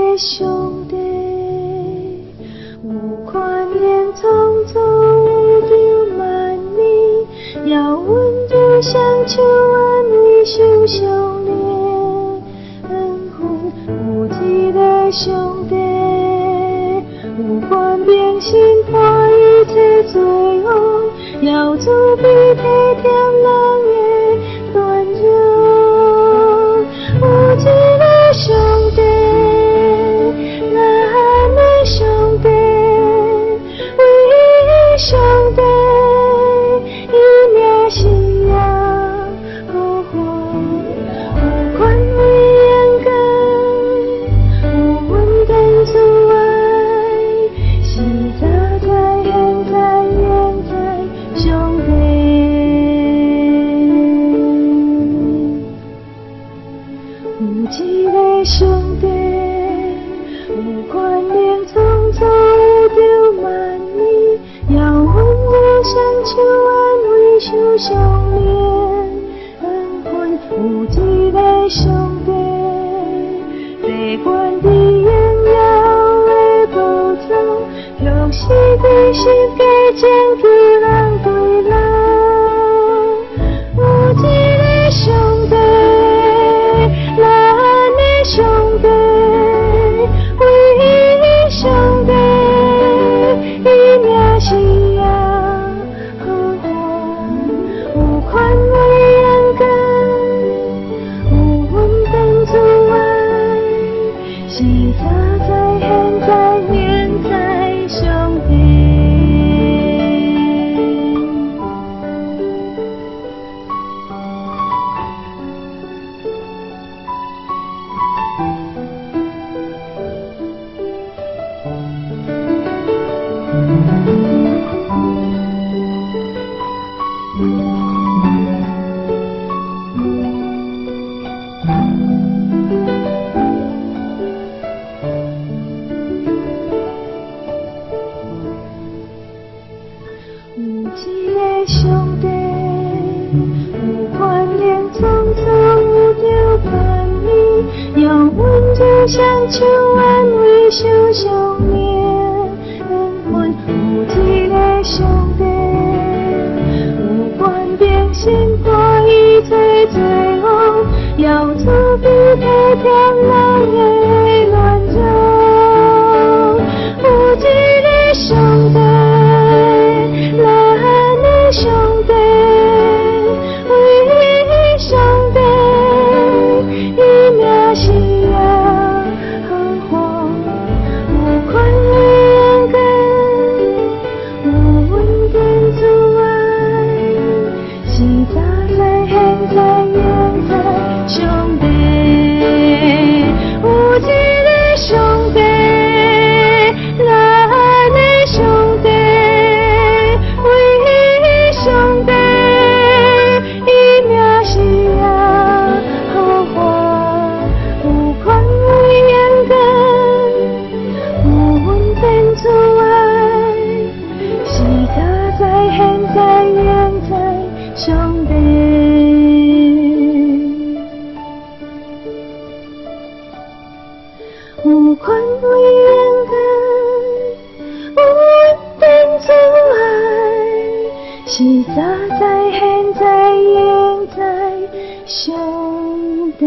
的上帝，有看见匆匆有着万年，遥阮就像手安慰受伤的恩魂。有一个上帝，有权并心看一切罪恶，要慈悲体贴人的软弱。有一个上帝，咱的上帝，唯一上帝，伊名是耶和华，有权威严格，有稳定慈爱，是早在现在远在上帝。有一个上帝，有权能创造宇宙万年，遥阮有双手安慰受伤的恩魂。有一个上帝，地权地应有的宝藏，向世界世界拯救人对人。有一个上帝，咱的上帝，唯一上帝，伊名是耶和华，有权威严格，有稳定慈爱，是早在现在远在上帝。有一个上帝，有权能创造宇宙万年，遥阮就像手安慰受伤的恩魂。有一个上帝，有权并心看一切罪恶，要慈悲体贴人的软弱。有一个上帝，咱的上帝，唯一上帝，伊名是耶和华，有权威严格，有稳定慈爱，是早在现在远在上帝。有一个上帝，咱的上帝，唯一上帝，伊名是耶和华，有权威严格，有稳定慈爱，是早在现在远在上帝。有权威严格，有稳定慈爱，是早在现在远在上帝。